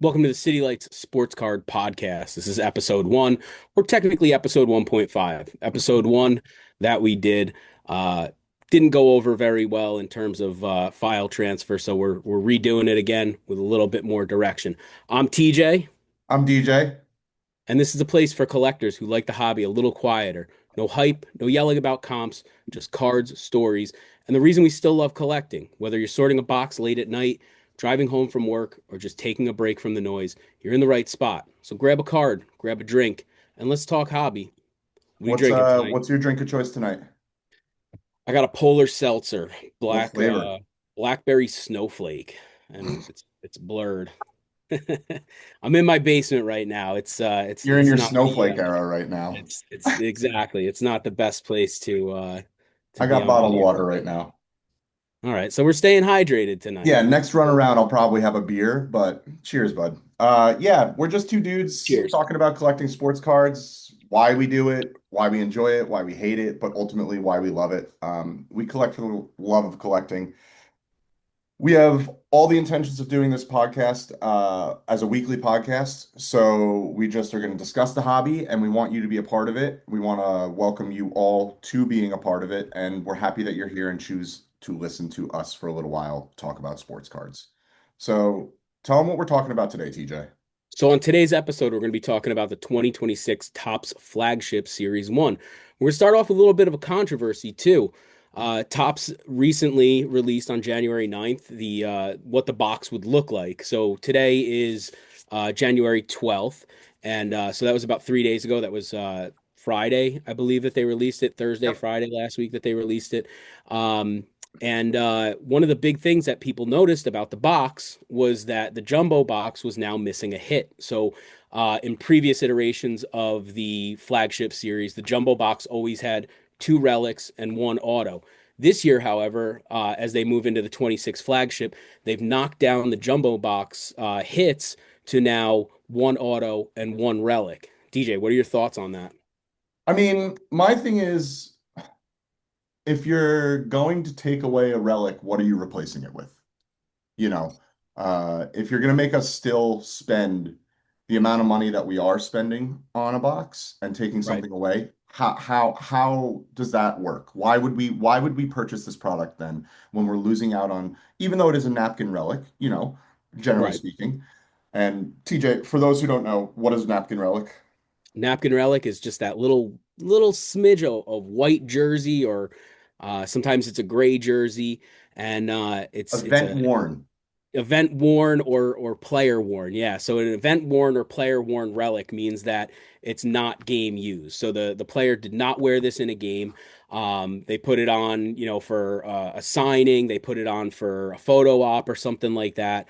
Welcome to the City Lights Sports Card Podcast. This is episode one, or technically episode 1.5. Episode one that we did didn't go over very well in terms of file transfer, so we're redoing it again with a little bit more direction. I'm TJ. I'm DJ. And this is a place for collectors who like the hobby a little quieter. No hype, no yelling about comps, just cards, stories, and the reason we still love collecting. Whether you're sorting a box late at night, driving home from work, or just taking a break from the noise, you're in the right spot. So grab a card, grab a drink, and let's talk hobby. What are you What's drinking uh tonight? what's your drink of choice tonight? I got a polar seltzer, What black flavor? blackberry snowflake, and it's blurred. I'm in my basement right now. You're in It's your not the snowflake era right now. It's exactly. It's not the best place to I be got on bottled video. water right now. All right, so we're staying hydrated Yeah, tonight. next run around I'll probably have a beer, but cheers, bud. Yeah, we're just two dudes Cheers. talking about collecting sports cards, why we do it, why we enjoy it, why we hate it, but ultimately why we love it. We collect for the love of collecting. We have all the intentions of doing this podcast as a weekly podcast. So we just are going to discuss the hobby and we want you to be a part of it. We want to welcome you all to being a part of it. And we're happy that you're here and choose to listen to us for a little while talk about sports cards. So tell them what we're talking about today, TJ. So on today's episode, we're going to be talking about the 2026 Topps Flagship Series 1. We're going to start off with a little bit of a controversy too. Topps recently released on January 9th the what the box would look like. So today is January 12th, and so that was about 3 days ago. That was Friday, I believe, that they released it. Thursday, Yep. Friday last week that they released it. Um, and one of the big things that people noticed about the box was that the jumbo box was now missing a hit. So, in previous iterations of the flagship series, the jumbo box always had two relics and one auto. This year, however, as they move into the 26 flagship, they've knocked down the jumbo box hits to now one auto and one relic. DJ, what are your thoughts on that? I mean, my thing is if you're going to take away a relic, what are you replacing it with? you know, if you're going to make us still spend the amount of money that we are spending on a box and taking Right. something away, how does that work? Why would we purchase this product then when we're losing out on, even though it is a napkin relic, generally Right. speaking. And TJ, for those who don't know, what is a napkin relic? Napkin relic is just that little smidge of white jersey, or sometimes it's a gray jersey, and it's Event a worn. event worn or player worn. Yeah, so an event worn or player worn relic means that it's not game used. So the player did not wear this in a game. They put it on, for a signing. They put it on for a photo op or something like that.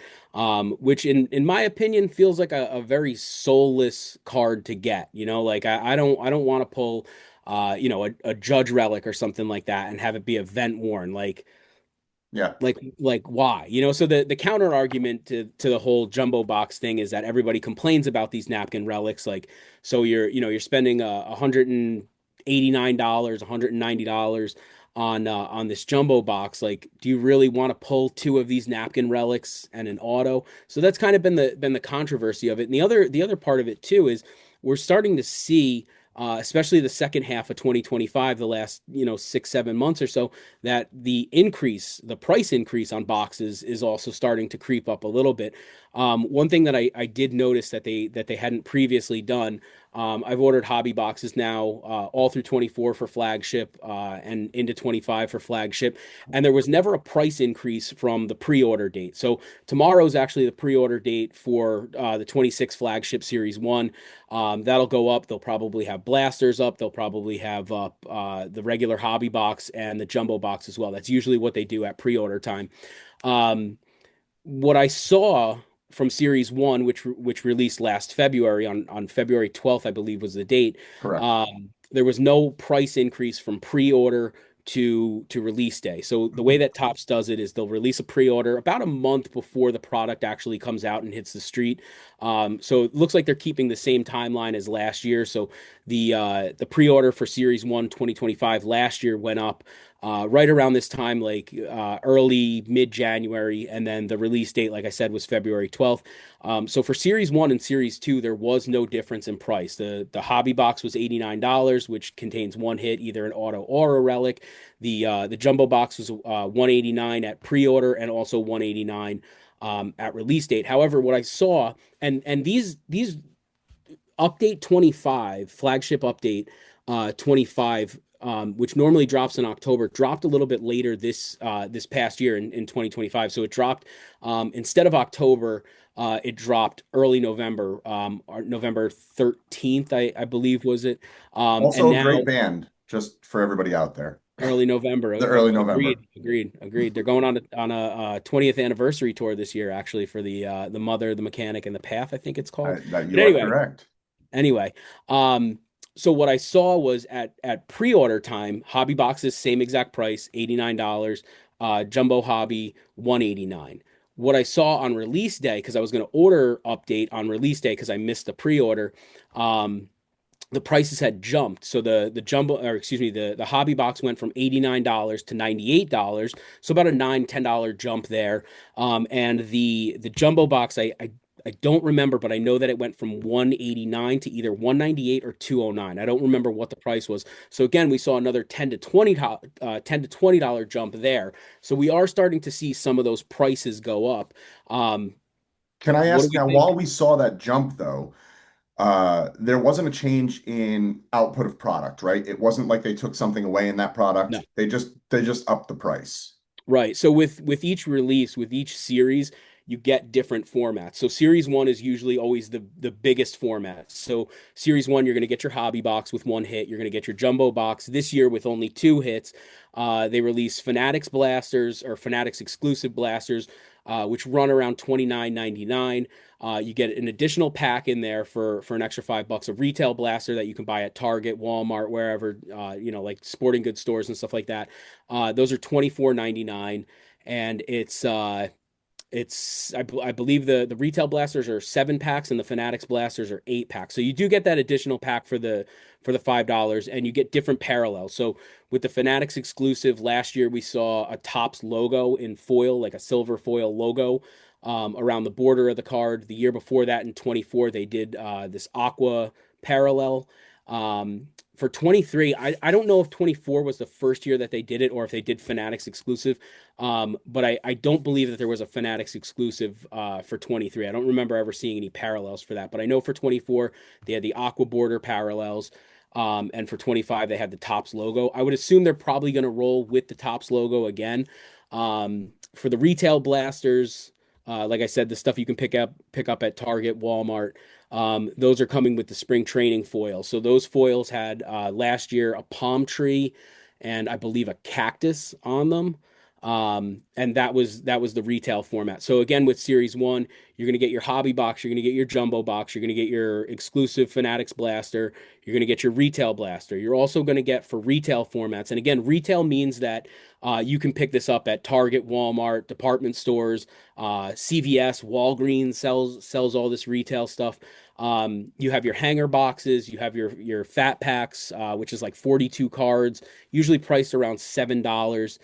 Which in my opinion feels like a very soulless card to get. Like I don't want to pull a judge relic or something like that and have it be event worn. Yeah. Like why? So the counter argument to the whole jumbo box thing is that everybody complains about these napkin relics. Like, so you're spending $189, $190 on this jumbo box. Like, do you really want to pull two of these napkin relics and an auto? So that's kind of been the controversy of it. And the other part of it too is we're starting to see, especially the second half of 2025, the last 6 7 months or so, that the price increase on boxes is also starting to creep up a little bit. One thing that I did notice that they hadn't previously done. I've ordered hobby boxes now, all through 24 for flagship, and into 25 for flagship, and there was never a price increase from the pre-order date. So tomorrow is actually the pre-order date for the 26 flagship series one. That'll go up. They'll probably have blasters up. They'll probably have up the regular hobby box and the jumbo box as well. That's usually what they do at pre-order time. Um, what I saw from Series One, which released last February, on February 12th, I believe was the date. Correct. There was no price increase from pre-order to release day. So the way that Topps does it is they'll release a pre-order about a month before the product actually comes out and hits the street. So it looks like they're keeping the same timeline as last year. So the pre-order for Series 1 2025 last year went up right around this time, like early mid January, and then the release date, like I said, was February 12th. So for Series One and Series Two, there was no difference in price. The hobby box was $89, which contains one hit, either an auto or a relic. The jumbo box was 189 at pre-order and also 189 at release date. However, what I saw, and these update 25, flagship update 25, which normally drops in October, dropped a little bit later this past year in 2025. So it dropped instead of October, it dropped early November, or November 13th, I believe was it. And Also a now great band, just for everybody out there. early November. The early Agreed, November agreed. They're going on a 20th anniversary tour this year, actually, for the Mother, the Mechanic, and the Path, I think it's called. that But you are anyway, correct. Anyway, um, so what I saw was at pre-order time, hobby boxes, same exact price, $89. Jumbo hobby, 189. What I saw on release day, because I was going to order update on release day because I missed the pre-order, um, the prices had jumped. So the jumbo, or excuse me, the hobby box went from $89 to $98. So about a $9-10 jump there. And the jumbo box, I don't remember, but I know that it went from 189 to either 198 or 209. I don't remember what the price was. So again, we saw another 10 to $20 jump there. So we are starting to see some of those prices go up. Um, Can I what do ask we now, think? while we saw that jump though, there wasn't a change in output of product, right? It wasn't like they took something away in that No. product. They just upped the price. Right. So with each release, with each series, you get different formats. So series one is usually always the biggest format. So series one, you're going to get your hobby box with one hit. You're going to get your jumbo box this year with only two hits. They release Fanatics blasters or Fanatics exclusive blasters, which run around 29.99. You get an additional pack in there for an extra $5 of retail blaster that you can buy at Target, Walmart, wherever, like sporting goods stores and stuff like that. Those are 24.99, and I believe the retail blasters are 7 packs and the Fanatics blasters are 8 packs. So you do get that additional pack for the $5, and you get different parallels. So with the Fanatics exclusive, last year we saw a Topps logo in foil, like a silver foil logo. Around the border of the card. The year before that, in 24, they did this aqua parallel. For 23, I don't know if 24 was the first year that they did it or if they did Fanatics exclusive. But I don't believe that there was a Fanatics exclusive for 23. I don't remember ever seeing any parallels for that. But I know for 24, they had the aqua border parallels. And for 25, they had the Topps logo. I would assume they're probably going to roll with the Topps logo again. For the retail blasters, like I said, the stuff you can pick up at Target, Walmart. Those are coming with the spring training foil. So those foils had last year a palm tree and I believe a cactus on them. And that was the retail format. So again, with Series One, you're gonna get your hobby box, you're gonna get your jumbo box, you're gonna get your exclusive Fanatics blaster, you're gonna get your retail blaster. You're also gonna get for retail formats. And again, retail means that you can pick this up at Target, Walmart, department stores, CVS, Walgreens sells all this retail stuff. You have your hanger boxes, you have your fat packs, which is like 42 cards, usually priced around $7.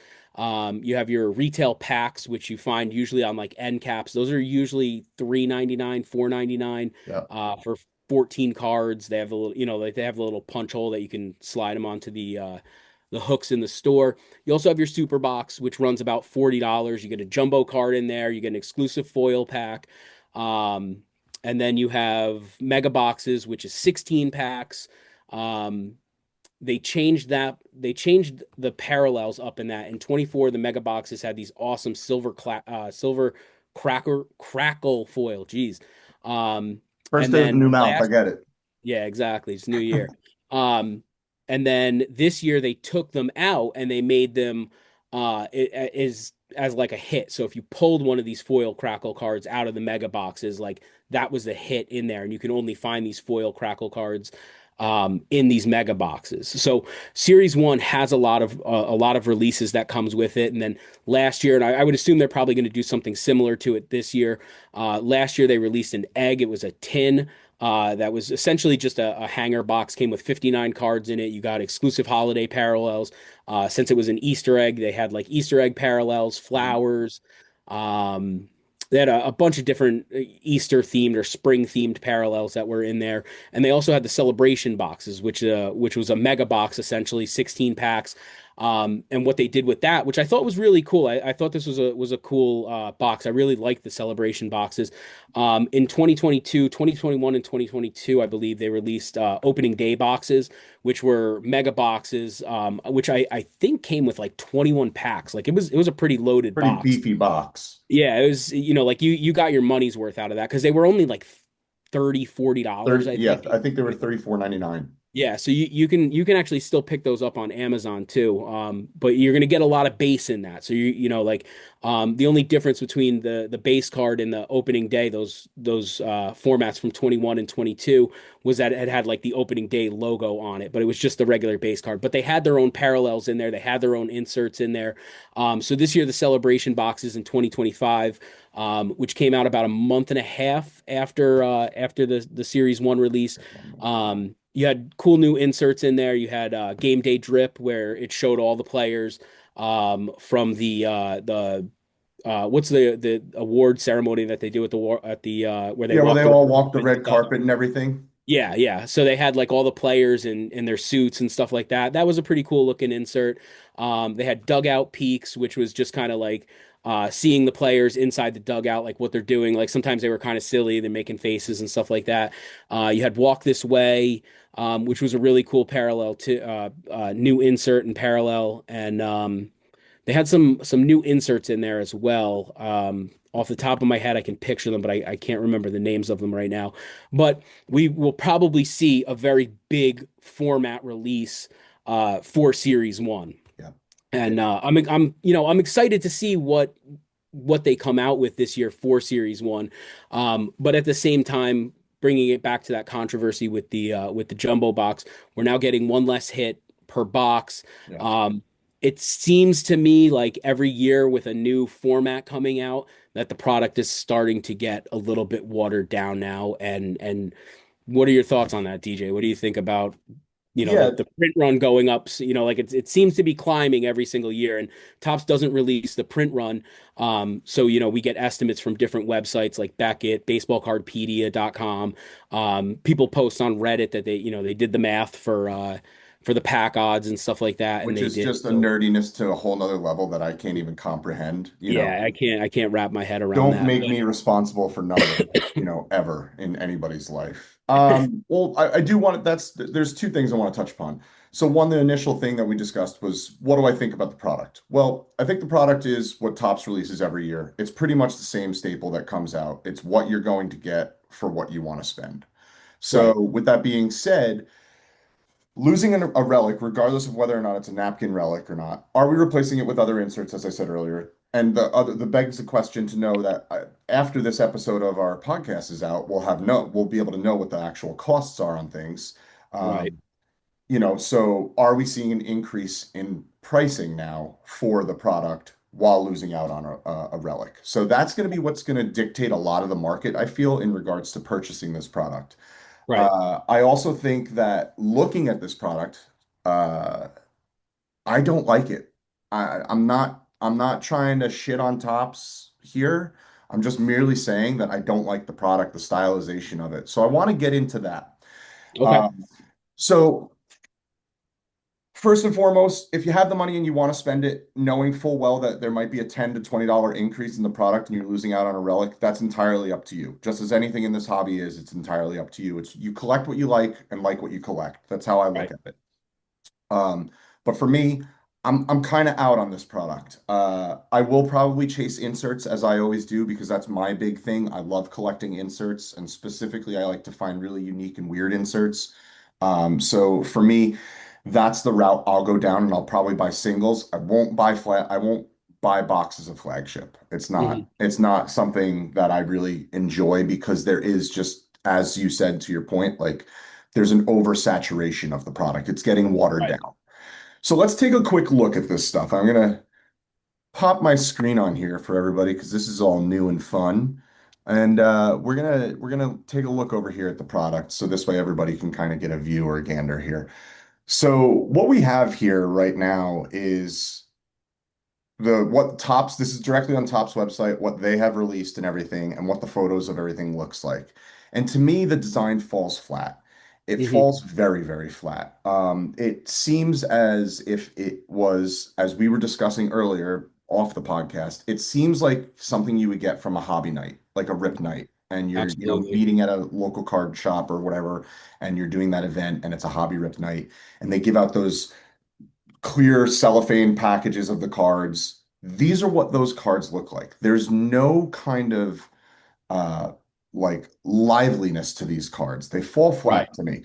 You have your retail packs, which you find usually on like end caps. Those are usually $3.99, $4.99 Yeah. for 14 cards. They have the little, like they have the little punch hole that you can slide them onto the hooks in the store. You also have your super box, which runs about $40. You get a jumbo card in there. You get an exclusive foil pack. Um, and then you have mega boxes, which is 16 packs. Um, they changed the parallels up in that. In 24, the mega boxes had these awesome silver crackle foil. Geez. First And day of the then new mouth. I last get it. Yeah, exactly. It's New Year. Um, and then this year they took them out and they made them is as like a hit. So if you pulled one of these foil crackle cards out of the mega boxes, like that was the hit in there, and you can only find these foil crackle cards in these mega boxes. So Series One has a lot of releases that comes with it, and then last year, and I would assume they're probably going to do something similar to it this year. Last year they released an egg. It was a tin. That was essentially just a hanger box, came with 59 cards in it. You got exclusive holiday parallels. Since it was an Easter egg, they had like Easter egg parallels, Mhm. flowers. Um, they had a bunch of different Easter themed or spring themed parallels that were in there, and they also had the celebration boxes, which was a mega box essentially, 16 packs. And what they did with that, which I thought was really cool. I thought this was a cool box. I really liked the celebration boxes. In 2022, 2021, and 2022, I believe they released opening day boxes, which were mega boxes, which I think came with like 21 packs. Like it was a pretty loaded Pretty box. beefy box. Yeah, it was, like you got your money's worth out of that because they were only like 30, $40, 30, I yeah, think. I think they were 34.99. Yeah, so you can actually still pick those up on Amazon too. But you're gonna get a lot of base in that. So like the only difference between the base card and the opening day, those formats from 21 and 22 was that it had like the opening day logo on it, but it was just the regular base card. But they had their own parallels in there, they had their own inserts in there. So this year the celebration boxes in 2025, which came out about a month and a half after the Series One release. You had cool new inserts in there. You had game day drip where it showed all the players from the what's the award ceremony that they do at the war at the where they Yeah, where walk they the red all walk the carpet and red stuff. carpet and everything. Yeah, yeah. So they had like all the players in their suits and stuff like that. That was a pretty cool looking insert. They had dugout peaks, which was just kind of like seeing the players inside the dugout, like what they're doing. Like sometimes they were kind of silly, they're making faces and stuff like that. You had walk this way, which was a really cool parallel to new insert and parallel, and they had some new inserts in there as well. Off the top of my head, I can picture them, but I can't remember the names of them right now. But we will probably see a very big format release for Series One, Yeah. and I'm excited to see what they come out with this year for Series One. But at the same time, bringing it back to that controversy with the jumbo box, we're now getting one less hit per box. Yeah. Um, it seems to me like every year with a new format coming out, that the product is starting to get a little bit watered down now. And what are your thoughts on that, DJ? What do you think about Yeah. the print run going up? Like it seems to be climbing every single year, and Topps doesn't release the print run. So we get estimates from different websites like Beckett, baseballcardpedia.com. People post on Reddit that they did the math for the pack odds and stuff like that, and Which they is did. just a So nerdiness to a whole nother level that I can't even comprehend. yeah, I can't wrap my head around Don't that. make But me responsible for numbers, ever in anybody's life. Well, I do want there's two things I want to touch upon. So one, the initial thing that we discussed was what do I think about the product? Well, I think the product is what Topps releases every year. It's pretty much the same staple that comes out. It's what you're going to get for what you want to spend. right, So with that being said, losing a relic, regardless of whether or not it's a napkin relic or not, are we replacing it with other inserts, as I said earlier? And the begs the question to know that after this episode of our podcast is out, we'll be able to know what the actual costs are on things. right, Um, so are we seeing an increase in pricing now for the product while losing out on a relic? So that's going to be what's going to dictate a lot of the market, I feel, in regards to purchasing this product. right. I also think that looking at this product, uh, I don't like it. I'm not trying to shit on Tops here. I'm just merely saying that I don't like the product, the stylization of it. So I want to get into that. Okay, Um, so first and foremost, if you have the money and you want to spend it, knowing full well that there might be a $10 to $20 increase in the product and you're losing out on a relic, that's entirely up to you. Just as anything in this hobby is, it's entirely up to you. It's you collect what you like what you collect. That's how I look right. at it. Um, but for me, I'm kind of out on this product. I will probably chase inserts as I always do because that's my big thing. I love collecting inserts, and specifically, I like to find really unique and weird inserts. So for me, that's the route I'll go down, and I'll probably buy singles. I won't buy boxes of Flagship. Hmm. It's not something that I really enjoy because there is just, as you said to your point, like there's an oversaturation of the product. It's getting watered Right. down. So let's take a quick look at this stuff. I'm gonna pop my screen on here for everybody because this is all new and fun. And we're gonna take a look over here at the product so this way everybody can kind of get a view or a gander here. So what we have here right now is the what Topps, this is directly on Topps website, what they have released and everything, and what the photos of everything looks like. And to me, the design falls flat. It Hmm. falls very, very flat. It seems as if it was, as we were discussing earlier off the podcast, it seems like something you would get from a hobby night, like a rip night. And you're, Absolutely. meeting at a local card shop or whatever, and you're doing that event, and it's a hobby rip night, and they give out those clear cellophane packages of the cards. These are what those cards look like. There's no kind of uh like liveliness to these cards. They fall Right. flat to me.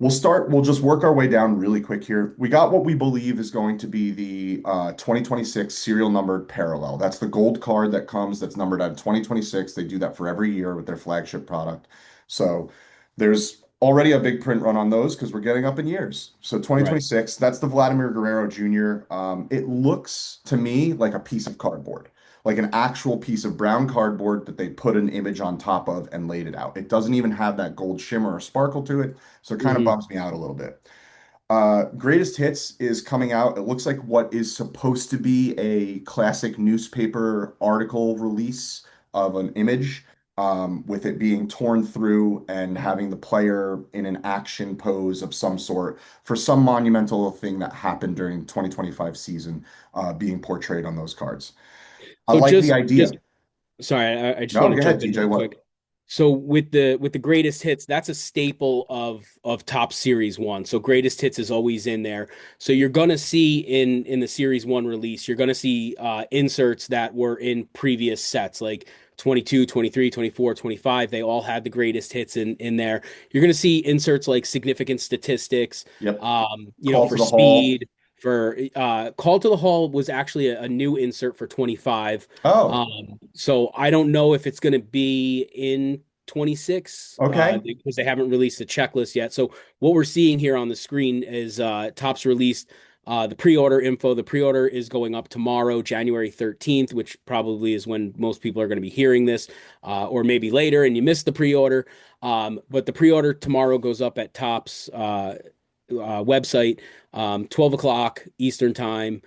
We'll just work our way down really quick here. We got what we believe is going to be the 2026 serial numbered parallel. That's the gold card that comes that's numbered out of 2026. They do that for every year with their flagship product. So there's already a big print run on those because we're getting up in years. So Right. 2026, that's the Vladimir Guerrero Jr. It looks to me like a piece of cardboard, like an actual piece of brown cardboard that they put an image on top of and laid it out. It doesn't even have that gold shimmer or sparkle to it, so it kind of Hmm. bums me out a little bit. Greatest Hits is coming out. It looks like what is supposed to be a classic newspaper article release of an image, with it being torn through and having the player in an action pose of some sort for some monumental thing that happened during the 2025 season, being portrayed on those cards. I So like the just idea. sorry, I just No, want go to ahead, jump in TJ. real What? quick. So with the greatest hits, that's a staple of top series one. So greatest hits is always in there. So you're gonna see in the series one release, you're gonna see inserts that were in previous sets, like 22, 23, 24, 25. They all had the greatest hits in there. You're gonna see inserts like significant statistics, Yep. for Call to the hall. speed. For Call to the Hall was actually a new insert for 25. Oh, So I don't know if it's going to be in 26 okay. because they haven't released the checklist yet. So what we're seeing here on the screen is Topps released the pre-order info. The pre-order is going up tomorrow, January 13th, which probably is when most people are going to be hearing this, or maybe later, and you missed the pre-order. But the pre-order tomorrow goes up at Topps website, 12 o'clock Eastern time.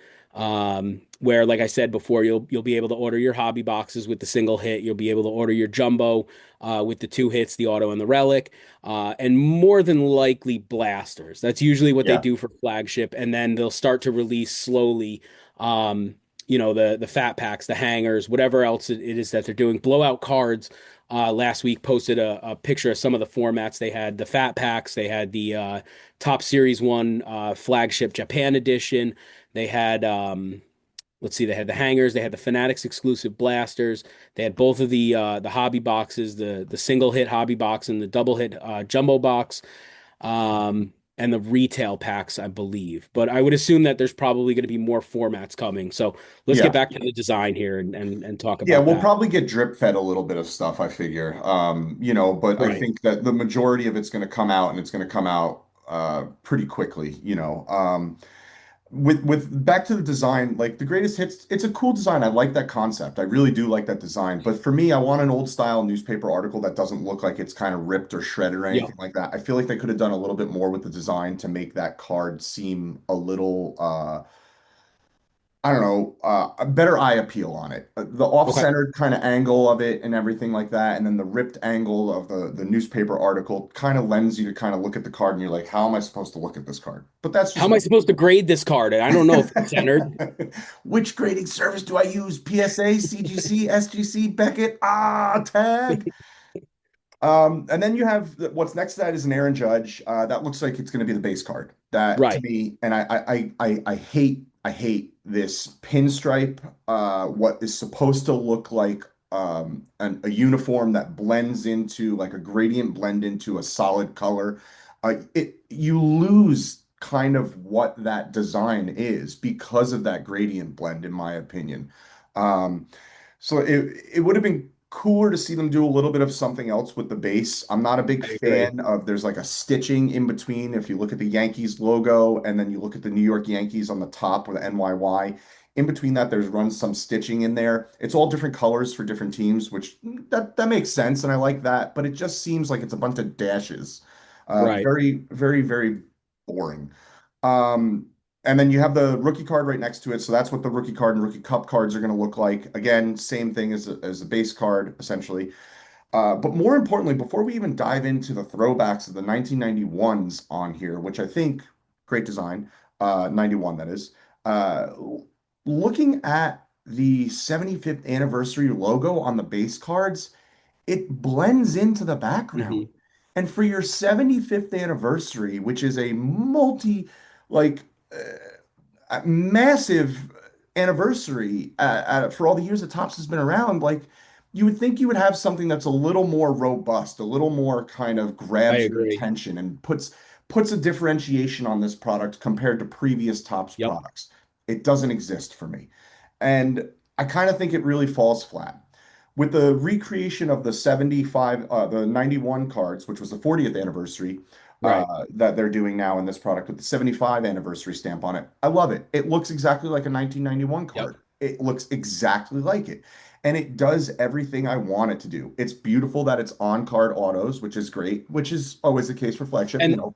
Where, like I said before, you'll be able to order your hobby boxes with the single hit. You'll be able to order your jumbo with the two hits, the auto and the relic, and more than likely blasters. That's usually what they Yeah. do for flagship, and then they'll start to release slowly. Um, the fat packs, the hangers, whatever else it is that they're doing. Blowout cards. Last week posted a picture of some of the formats. They had the fat packs. They had the Top Series one flagship Japan edition. They had let's see, they had the hangers, they had the Fanatics exclusive blasters, they had both of the hobby boxes, the single hit hobby box and the double hit jumbo box, and the retail packs, I believe. But I would assume that there's probably going to be more formats coming. So let's get Yeah. back to the design here and talk Yeah, about we'll that. probably get drip fed a little bit of stuff, I figure. But I Right. think that the majority of it's going to come out and it's going to come out pretty quickly, with back to the design, like the greatest hits, it's a cool design. I like that concept. I really do like that design. But for me, I want an old style newspaper article that doesn't look like it's kind of ripped or shredded or Yeah. anything like that. I feel like they could have done a little bit more with the design to make that card seem a little I don't know, a better eye appeal on it. The Okay. off-centered kind of angle of it and everything like that, and then the ripped angle of the newspaper article kind of lends you to kind of look at the card and you're like, how am I supposed to look at this card? But that's How just am I me. supposed to grade this card? I don't know if it's centered. Which grading service do I use? PSA, CGC, SGC, Beckett? Ah, tag. And then you have what's next to that is an Aaron Judge. That looks like it's going to be the base card. That to Right. me, and I hate this pinstripe. What is supposed to look like a uniform that blends into like a gradient blend into a solid color. You lose kind of what that design is because of that gradient blend, in my opinion. Um, so it would have been cooler to see them do a little bit of something else with the base. I'm not a big I agree. fan of there's like a stitching in between. If you look at the Yankees logo and then you look at the New York Yankees on the top or the NYY, in between that there's run some stitching in there. It's all different colors for different teams, which that makes sense and I like that, but it just seems like it's a bunch of dashes. Right. Very, very, very boring. Um, and then you have the rookie card right next to it. So that's what the rookie card and rookie cup cards are going to look like. Again, same thing as a base card, essentially. But more importantly, before we even dive into the throwbacks of the 1991s on here, which I think great design, 91 that is, uh, looking at the 75th anniversary logo on the base cards, it blends into the background. Hmm. And for your 75th anniversary, which is a like, a massive anniversary for all the years that Topps has been around, like, you would think you would have something that's a little more robust, a little more kind of I grabs your agree. attention and puts a differentiation on this product compared to previous Topps Yep. products. It doesn't exist for me. And I kind of think it really falls flat. With the recreation of the 75, the 91 cards, which was the 40th anniversary, Right. that they're doing now in this product with the 75 anniversary stamp on it. I love it. It looks exactly like a 1991 Yep. card. It looks exactly like it. And it does everything I want it to do. It's beautiful that it's on card autos, which is great, which is always the case for Flagship, you And know.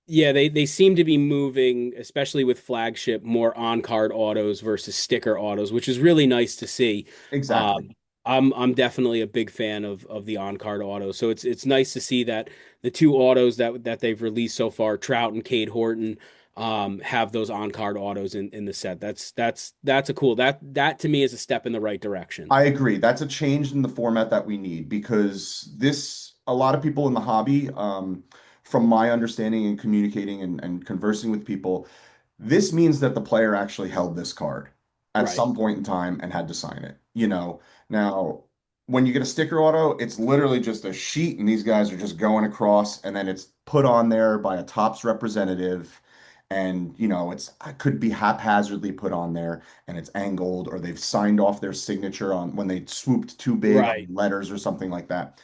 yeah, they seem to be moving, especially with Flagship, more on-card autos versus sticker autos, which is really nice to see. Exactly. Um, I'm definitely a big fan of the on-card autos. So it's nice to see that the two autos that they've released so far, Trout and Cade Horton, have those on-card autos in the set. That's a cool that to me is a step in the right direction. I agree. That's a change in the format that we need because a lot of people in the hobby, from my understanding and communicating and conversing with people, this means that the player actually held this card at Right. some point in time and had to sign it. Now, when you get a sticker auto, it's literally just a sheet and these guys are just going across and then it's put on there by a Topps representative. And, it could be haphazardly put on there and it's angled or they've signed off their signature on when they swooped too big on Right. letters or something like that.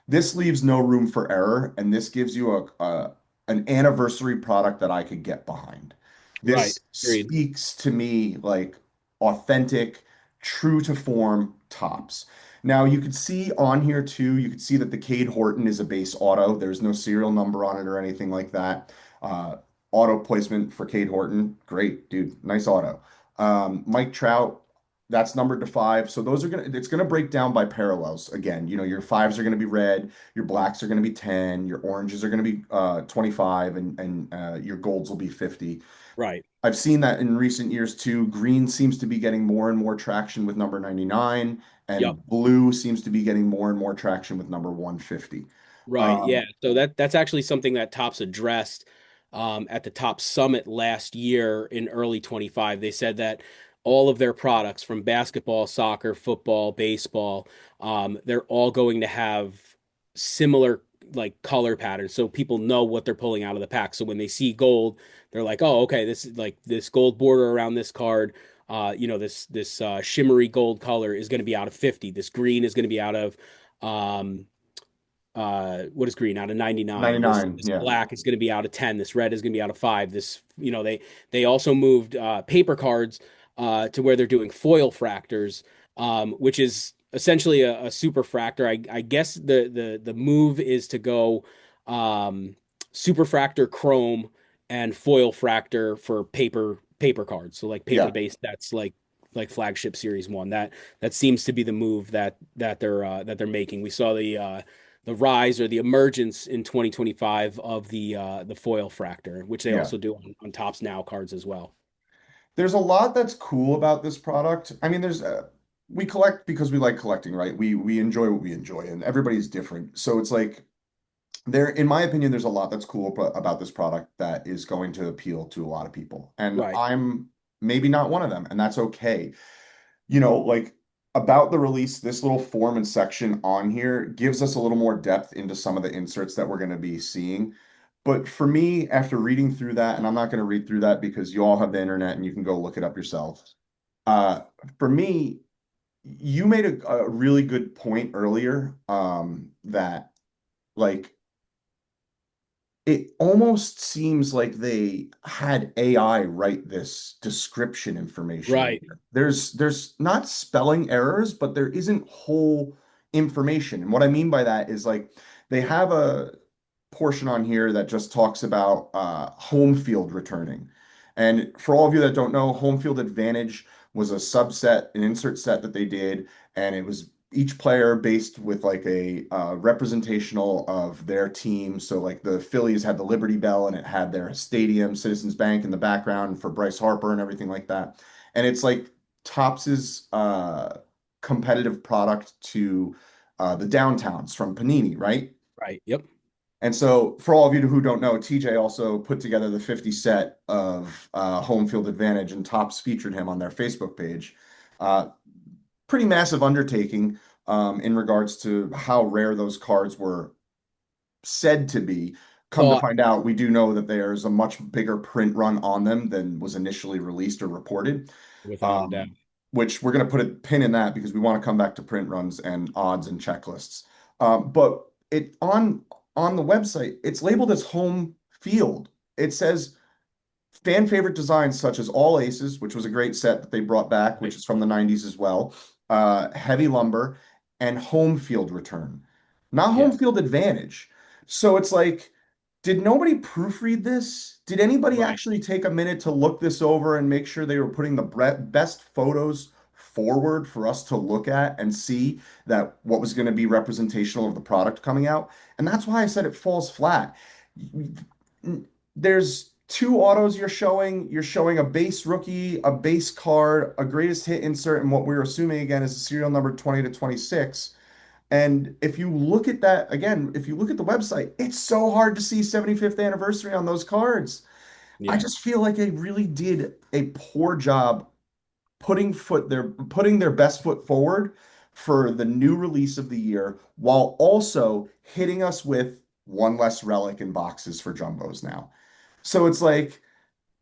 This leaves no room for error, and this gives you an anniversary product that I could get behind. Right. This Agreed. speaks to me like authentic, true to form tops. Now you could see on here too, you could see that the Cade Horton is a base auto. There's no serial number on it or anything like that. Uh, Auto placement for Cade Horton, great, dude, nice auto. Mike Trout, that's numbered to five. So it's gonna break down by parallels again. Your fives are gonna be red, your blacks are gonna be 10, your oranges are gonna be 25, and your golds will be 50. Right. I've seen that in recent years too. Green seems to be getting more and more traction with number 99, Yep. and blue seems to be getting more and more traction with number 150. Right. Yeah. Um, So that's actually something that Topps addressed at the Top Summit last year in early 25. They said that all of their products from basketball, soccer, football, baseball, they're all going to have similar like color patterns so people know what they're pulling out of the pack. So when they see gold, they're like, "Oh, okay, this is like this gold border around this card. This shimmery gold color is going to be out of 50. This green is going to be out of um what is green out of 99. this 99, this yeah, black is going to be out of 10. This red is going to be out of 5. This they also moved paper cards to where they're doing foil fractors, which is essentially a super fractor. I guess the move is to go um super fractor chrome and foil fractor for paper cards, so like paper yeah. based, that's like Flagship Series 1. That seems to be the move that they're making. We saw the rise or the emergence in 2025 of the foil fractor, which they Yeah. also do on Topps Now cards as well. There's a lot that's cool about this product. I mean, we collect because we like collecting, right? We enjoy what we enjoy, and everybody's different. So it's like in my opinion, there's a lot that's cool about this product that is going to appeal to a lot of people, and Right, I'm maybe not one of them, and that's okay. Like about the release, this little form and section on here gives us a little more depth into some of the inserts that we're going to be seeing. But for me, after reading through that, and I'm not going to read through that because you all have the internet and you can go look it up yourself. Uh, for me, you made a really good point earlier, that like it almost seems like they had AI write this description information in Right, here. There's not spelling errors, but there isn't whole information. And what I mean by that is like they have a portion on here that just talks about home field returning. And for all of you that don't know, home field advantage was a subset, an insert set that they did, and it was each player based with like a representational of their team. So like the Phillies had the Liberty Bell and it had their stadium, Citizens Bank in the background for Bryce Harper and everything like that. And it's like Tops's competitive product to the downtowns from Panini, right? right. Yep. And so, for all of you who don't know, TJ also put together the 50 set of Home Field Advantage, and Topps featured him on their Facebook page. Uh, Pretty massive undertaking in regards to how rare those cards were said to be. Come to Thought, find out, we do know that there's a much bigger print run on them than was initially released or reported. without a doubt. Um, which we're going to put a pin in that because we want to come back to print runs and odds and checklists. But it on the website, it's labeled as home field. It says fan favorite designs such as All Aces, which was a great set that they brought back, which Right. is from the 90s as well, Heavy Lumber, and Home Field Return, not Yeah. Home Field Advantage. So it's like, did nobody proofread this? Did anybody Right. actually take a minute to look this over and make sure they were putting the best photos forward for us to look at and see that what was going to be representational of the product coming out? And that's why I said it falls flat. There's two autos you're showing. You're showing a base rookie, a base card, a greatest hit insert, and what we're assuming again is the serial number 20 to 26. And if you look at that again, if you look at the website, it's so hard to see 75th anniversary on those cards. I Yeah. just feel like they really did a poor job putting their best foot forward for the new release of the year while also hitting us with one less relic in boxes for jumbos now. So it's like,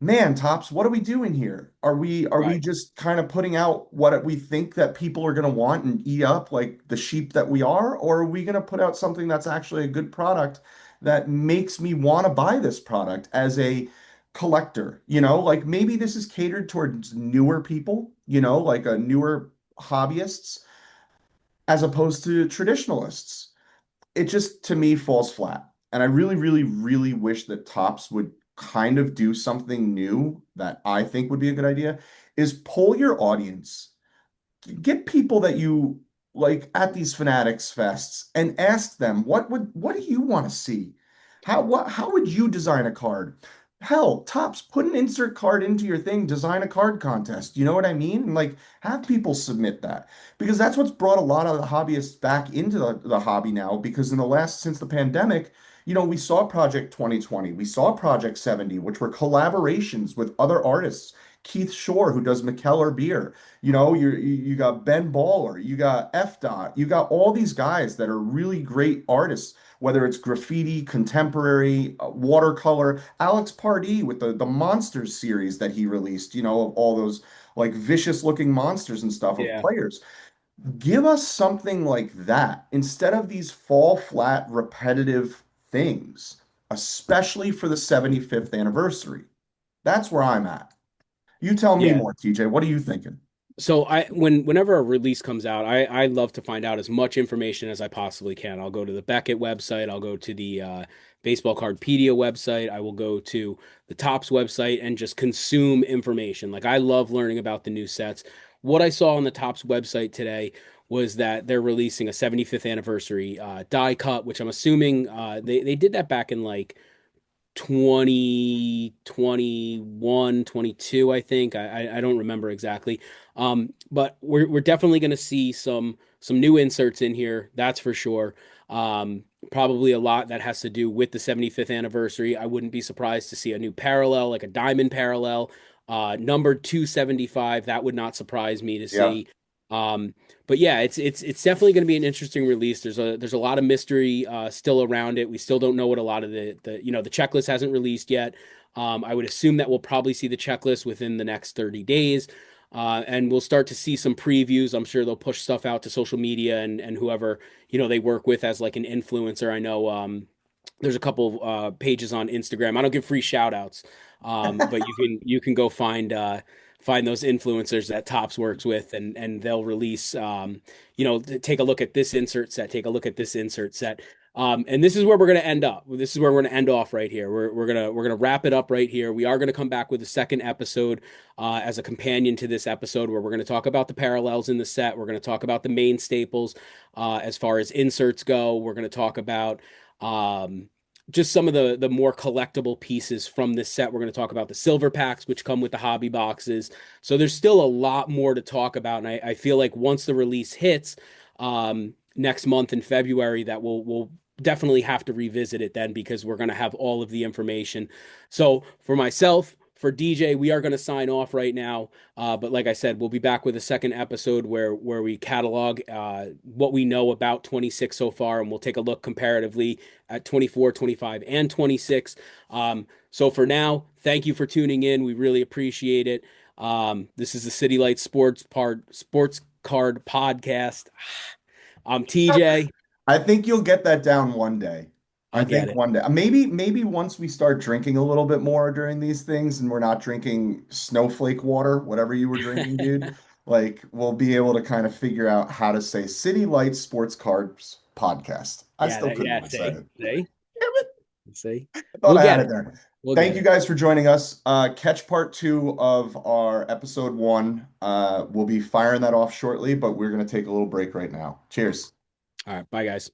man, Tops, what are we doing here? Are we Right. just kind of putting out what we think that people are going to want and eat up like the sheep that we are? Or are we going to put out something that's actually a good product that makes me want to buy this product as a collector? Like maybe this is catered towards newer people, like a newer hobbyists as opposed to traditionalists. It just to me falls flat. And I really, really, really wish that Topps would kind of do something new that I think would be a good idea is pull your audience, get people that you like at these fanatics fests and ask them what do you want to see? How would you design a card? Hell, Topps, put an insert card into your thing, design a card contest. You know what I mean? And like have people submit that. Because that's what's brought a lot of the hobbyists back into the hobby now. Because since the pandemic, we saw Project 2020, we saw Project 70, which were collaborations with other artists. Keith Shore, who does McKellar Beer. You got Ben Baller, you got F Dot, you got all these guys that are really great artists, whether it's graffiti, contemporary, watercolor. Alex Pardee with the Monsters series that he released, of all those like vicious looking monsters and stuff of Yeah. players. Give us something like that instead of these fall flat, repetitive things, especially for the 75th anniversary. That's where I'm at. You tell me Yeah. more, TJ. What are you thinking? So whenever a release comes out, I love to find out as much information as I possibly can. I'll go to the Beckett website, I'll go to the Baseball Cardpedia website, I will go to the Topps website and just consume information. Like I love learning about the new sets. What I saw on the Topps website today was that they're releasing a 75th anniversary die cut, which I'm assuming they did that back in like 2021, 22, I think. I don't remember exactly. But we're definitely going to see some new inserts in here, that's for sure. Probably a lot that has to do with the 75th anniversary. I wouldn't be surprised to see a new parallel, like a diamond parallel, number 275. That would not surprise me to Yeah. see. Um, but yeah, it's definitely going to be an interesting release. There's a lot of mystery still around it. We still don't know what a lot of the checklist hasn't released yet. I would assume that we'll probably see the checklist within the next 30 days. And we'll start to see some previews. I'm sure they'll push stuff out to social media and whoever they work with as like an influencer. I know there's a couple pages on Instagram. I don't give free shout outs, but you can go find those influencers that Tops works with, and they'll release take a look at this insert set, take a look at this insert set. And this is where we're going to end up. This is where we're going to end off right here. We're gonna wrap it up right here. We are going to come back with a second episode as a companion to this episode, where we're going to talk about the parallels in the set. We're going to talk about the main staples as far as inserts go. We're going to talk about um, just some of the more collectible pieces from this set. We're going to talk about the silver packs, which come with the hobby boxes. So there's still a lot more to talk about, and I feel like once the release hits next month in February, that we'll definitely have to revisit it then, because we're going to have all of the information. So for myself, for DJ, we are going to sign off right now. But like I said, we'll be back with a second episode where we catalog what we know about 26 so far, and we'll take a look comparatively at 24, 25, and 26. So for now, thank you for tuning in. We really appreciate it. This is the City Light Sports Card Podcast. I'm TJ. I think you'll get that down one day. I I'll get think it. one day. Maybe once we start drinking a little bit more during these things and we're not drinking snowflake water, whatever you were drinking, dude, like we'll be able to kind of figure out how to say City Lights Sports Cards Podcast. I Yeah, still couldn't yeah. even say See, it. see, Damn it. see. I thought We'll I get had it. it there. We'll Thank get you it. guys for joining us. Catch part two of our episode one. We'll be firing that off shortly, but we're going to take a little break right now. Cheers. All right. Bye, guys.